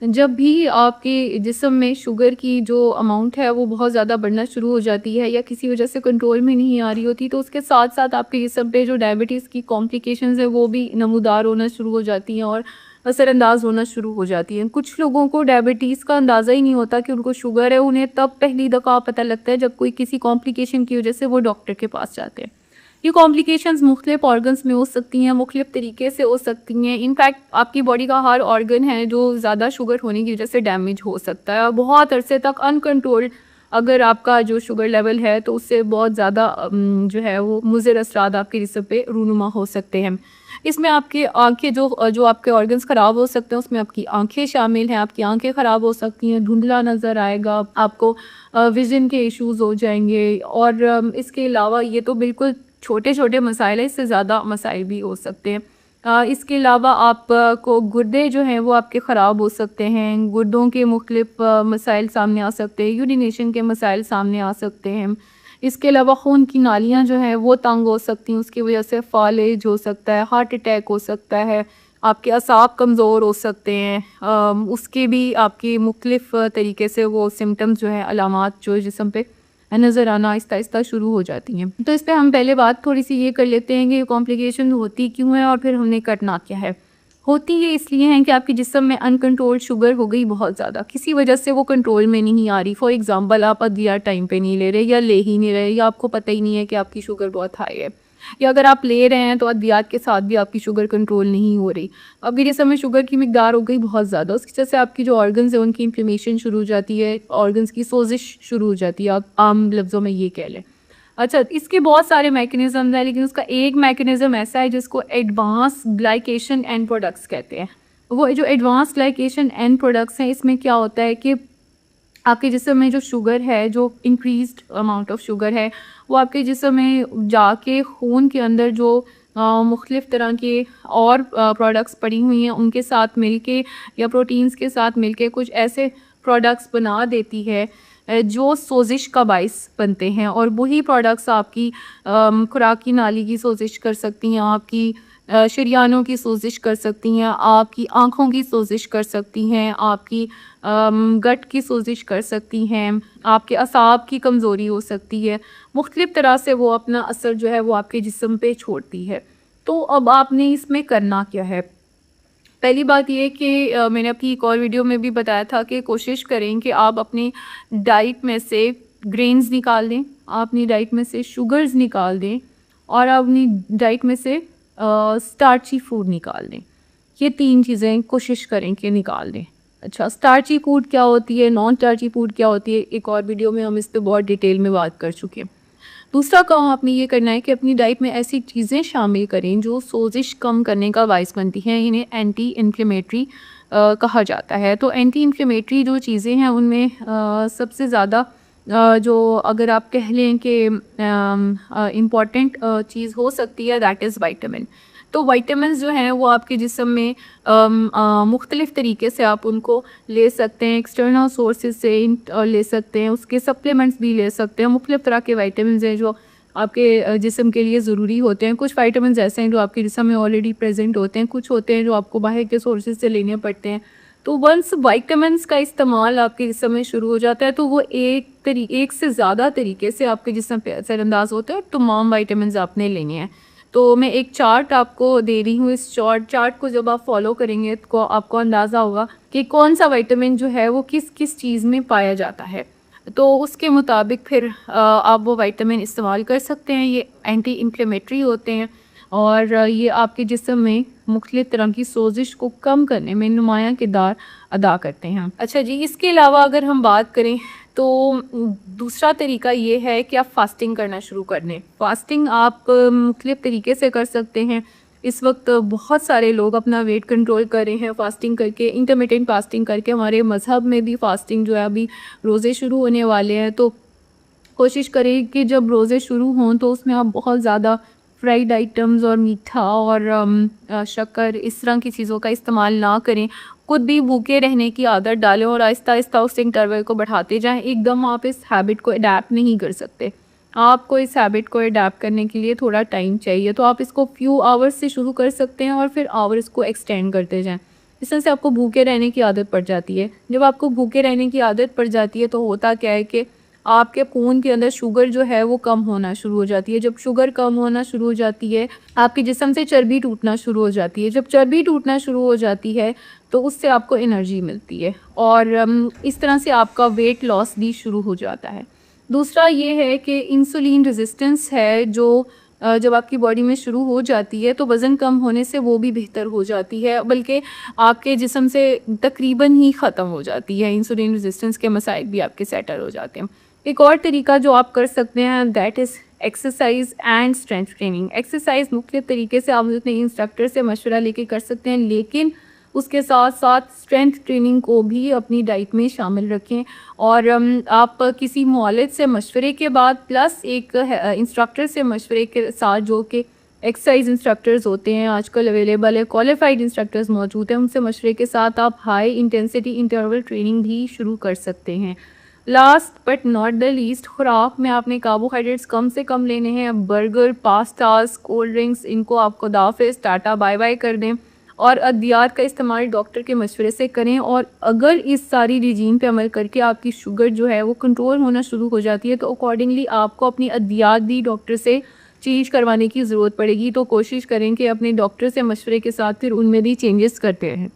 जब भी आपके जिस्म में शुगर की जो अमाउंट है वो बहुत ज़्यादा बढ़ना शुरू हो जाती है या किसी वजह से कंट्रोल में नहीं आ रही होती, तो उसके साथ साथ आपके जिस्म पे जो डायबिटीज़ की कॉम्प्लिकेशंस है वो भी नमूदार होना शुरू हो जाती हैं और असरअंदाज होना शुरू हो जाती हैं। कुछ लोगों को डायबिटीज़ का अंदाज़ा ही नहीं होता कि उनको शुगर है, उन्हें तब पहली दफ़ा पता लगता है जब कोई किसी कॉम्प्लिकेशन की वजह से वो डॉक्टर के पास जाते हैं। ये कॉम्प्लिकेशंस मुख्तलिफ ऑर्गन्स में हो सकती हैं, मुख्तलिफ तरीके से हो सकती हैं। इनफैक्ट आपकी बॉडी का हर ऑर्गन है जो ज़्यादा शुगर होने की वजह से डैमेज हो सकता है और बहुत अरसे तक अनकंट्रोल्ड अगर आपका जो शुगर लेवल है तो उससे बहुत ज़्यादा जो है वो मुज़र असरात आपके जिस्म पे रूनुमा हो सकते हैं। इसमें आपकी आँखें जो आपके ऑर्गन्स ख़राब हो सकते हैं उसमें आपकी आँखें शामिल हैं। आपकी आँखें ख़राब हो सकती हैं, धुंधला नज़र आएगा, आपको विज़न के इश्यूज़ हो जाएँगे और इसके अलावा ये तो बिल्कुल छोटे-छोटे मसाइल हैं, इससे ज़्यादा मसाइल भी हो सकते हैं। इसके अलावा आप को गुर्दे जो हैं वो आपके ख़राब हो सकते हैं, गुर्दों के मुख्तलिफ मसाइल सामने आ सकते हैं, यूरिनेशन के मसाइल सामने आ सकते हैं। इसके अलावा खून की नालियाँ जो हैं वो तंग हो सकती हैं, उसकी वजह से फ़ालिज हो सकता है, हार्ट अटैक हो सकता है, आपके असाब कमज़ोर हो सकते हैं। उसके भी आपकी मुख्तलिफ तरीके से वो सिम्पटम्स जो हैं, अलामात जो जिस्म पे नज़र आना आहिस्ता-आहिस्ता शुरू हो जाती हैं। तो इस पे हम पहले बात थोड़ी-सी ये कर लेते हैं कि ये कॉम्प्लिकेशन होती क्यों है और फिर हमने करना क्या है। होती ये इसलिए हैं कि आपके जिस्म में अनकंट्रोल्ड शुगर हो गई बहुत ज़्यादा, किसी वजह से वो कंट्रोल में नहीं आ रही। फॉर एग्ज़ाम्पल आप अद्वियात टाइम पे नहीं ले रहे या ले ही नहीं रहे या आपको पता ही नहीं है कि आपकी शुगर बहुत हाई है, या अगर आप ले रहे हैं तो अद्वियात के साथ भी आपकी शुगर कंट्रोल नहीं हो रही। आपके जिस्म में शुगर की मिकदार हो गई बहुत ज़्यादा, उसकी वजह से आपकी जो ऑर्गन्स हैं उनकी इन्फ्लेमेशन शुरू हो जाती है, ऑर्गन्स की सोजिश शुरू हो जाती है, आप आम लफ्ज़ों में ये कह लें। अच्छा, इसके बहुत सारे मैकेनिज़्म हैं लेकिन उसका एक मैकेनिज़्म ऐसा है जिसको एडवांस ग्लाइकेशन एंड प्रोडक्ट्स कहते हैं। वो जो एडवांस ग्लाइकेशन एंड प्रोडक्ट्स हैं इसमें क्या होता है कि आपके जिस्म में जो शुगर है, जो इंक्रीज़्ड अमाउंट ऑफ शुगर है, वो आपके जिस्म में जाके खून के अंदर जो मुख्तलिफ़ तरह के और प्रोडक्ट्स पड़ी हुई हैं उनके साथ मिलके या प्रोटीन्स के साथ मिलके कुछ ऐसे प्रोडक्ट्स बना देती है जो सोजिश का बाइस बनते हैं और वही प्रोडक्ट्स आपकी खुराकी नाली की सोजिश कर सकती हैं, आपकी शरियानों की सोजिश कर सकती हैं, आपकी आँखों की सोजिश कर सकती हैं, आपकी गट की सोजिश कर सकती हैं, आपके असाब की कमज़ोरी हो सकती है। मुख्तलिफ़ तरह से वो अपना असर जो है वो आपके जिस्म पे छोड़ती है। तो अब आपने इसमें करना क्या है? पहली बात ये है कि मैंने अपनी एक और वीडियो में भी बताया था कि कोशिश करें कि आप अपनी डाइट में से ग्रेन्स निकाल दें, आप अपनी डाइट में से शुगर्स निकाल दें और आप अपनी डाइट में से स्टार्ची फूड निकाल दें। ये 3 चीज़ें कोशिश करें कि निकाल दें। अच्छा, स्टार्ची फूड क्या होती है, नॉन स्टार्ची फूड क्या होती है, एक और वीडियो में हम इस पे बहुत डिटेल में बात कर चुके हैं। दूसरा काम आपने ये करना है कि अपनी डाइट में ऐसी चीज़ें शामिल करें जो सोजिश कम करने का बायस बनती हैं, इन्हें एंटी इन्फ्लेमेटरी कहा जाता है। तो एंटी इन्फ्लेमेटरी जो चीज़ें हैं उनमें सबसे ज़्यादा जो अगर आप कह लें कि इम्पॉर्टेंट चीज़ हो सकती है दैट इज़ विटामिन। तो विटामिन्स जो हैं वो आपके जिस्म में मुख्तलिफ़ तरीके से आप उनको ले सकते हैं, एक्सटर्नल सोर्सेज से ले सकते हैं, उसके सप्लीमेंट्स भी ले सकते हैं। मुख्तलिफ़ तरह के विटामिन्स हैं जो आपके जिस्म के लिए ज़रूरी होते हैं। कुछ विटामिन्स ऐसे हैं जो आपके जिस्म में ऑलरेडी प्रेजेंट होते हैं, कुछ होते हैं जो आपको बाहर के सोर्सेज से लेने पड़ते हैं। तो वंस विटामिन्स का इस्तेमाल आपके जिस्म में शुरू हो जाता है तो वो एक से ज़्यादा तरीके से आपके जिस्म पे असरअंदाज होते हैं और तमाम विटामिन्स आपने लेने हैं। तो मैं एक चार्ट आपको दे रही हूँ, इस चार्ट को जब आप फॉलो करेंगे तो आपको अंदाज़ा होगा कि कौन सा विटामिन जो है वो किस किस चीज़ में पाया जाता है। तो उसके मुताबिक फिर आप वो विटामिन इस्तेमाल कर सकते हैं। ये एंटी इन्फ्लेमेटरी होते हैं और ये आपके जिस्म में मुख्तलिफ़ तरह की सोजिश को कम करने में नुमायाँ किरदार अदा करते हैं। अच्छा जी, इसके अलावा अगर हम बात करें तो दूसरा तरीका ये है कि आप फास्टिंग करना शुरू कर दें। फास्टिंग आप मुख्तलिफ़ तरीके से कर सकते हैं। इस वक्त बहुत सारे लोग अपना वेट कंट्रोल कर रहे हैं फास्टिंग करके, इंटरमिटेंट फास्टिंग करके। हमारे मज़हब में भी फास्टिंग जो है अभी रोज़े शुरू होने वाले हैं, तो कोशिश करें कि जब रोज़े शुरू हों तो उसमें आप बहुत ज़्यादा फ्राइड आइटम्स और मीठा और शक्कर इस तरह की चीज़ों का इस्तेमाल ना करें। खुद भी भूखे रहने की आदत डालें और आहिस्ता-आहिस्ता उस इंटरवल को बढ़ाते जाएँ। एकदम आप इस हैबिट को अडैप्ट नहीं कर सकते। आपको इस हैबिट को अडैप्ट करने के लिए थोड़ा टाइम चाहिए। तो आप इसको फ्यू आवर्स से शुरू कर सकते हैं और फिर आवर्स को एक्सटेंड करते जाएँ। जिस तरह से आपको भूखे रहने की आदत पड़ जाती है। जब आपको भूखे रहने की आदत पड़ जाती है तो होता क्या है कि आपके खून के अंदर शुगर जो है वो कम होना शुरू हो जाती है। जब शुगर कम होना शुरू हो जाती है, आपके जिस्म से चर्बी टूटना शुरू हो जाती है। जब चर्बी टूटना शुरू हो जाती है तो उससे आपको एनर्जी मिलती है और इस तरह से आपका वेट लॉस भी शुरू हो जाता है। दूसरा ये है कि इंसुलिन रेजिस्टेंस है जो जब आपकी बॉडी में शुरू हो जाती है तो वज़न कम होने से वो भी बेहतर हो जाती है, बल्कि आपके जिस्म से तकरीबन ही ख़त्म हो जाती है। इंसुलिन रेजिस्टेंस के मसाइल भी आपके सेटल हो जाते हैं। एक और तरीका जो आप कर सकते हैं that is exercise and strength training. Exercise मुख्तलिफ तरीके से आप अपने इंस्ट्रक्टर से मशवरा लेके कर सकते हैं, लेकिन उसके साथ साथ स्ट्रेंथ ट्रेनिंग को भी अपनी डाइट में शामिल रखें और आप किसी मुअल्लिम से मशवरे के बाद प्लस एक इंस्ट्रक्टर से मशवरे के साथ, जो कि एक्सरसाइज इंस्ट्रक्टर्स होते हैं आजकल अवेलेबल है, क्वालिफाइड इंस्ट्रक्टर्स मौजूद हैं, उनसे मशवरे के साथ आप हाई इंटेंसिटी इंटरवल ट्रेनिंग भी शुरू कर सकते हैं। Last but not the least, खुराक में आपने कार्बोहाइड्रेट्स कम से कम लेने हैं। बर्गर, पास्तास, कोल्ड ड्रिंक्स, इनको आप खुदाफिज टाटा बाय बाय कर दें और अद्वियात का इस्तेमाल डॉक्टर के मशवरे से करें। और अगर इस सारी रिजीम पे अमल करके आपकी शुगर जो है वो कंट्रोल होना शुरू हो जाती है तो अकॉर्डिंगली आपको अपनी अद्वियात भी डॉक्टर से चेंज करवाने की ज़रूरत पड़ेगी। तो कोशिश करें कि अपने डॉक्टर से मशवरे के साथ फिर उनमें भी चेंजेस करते रहें।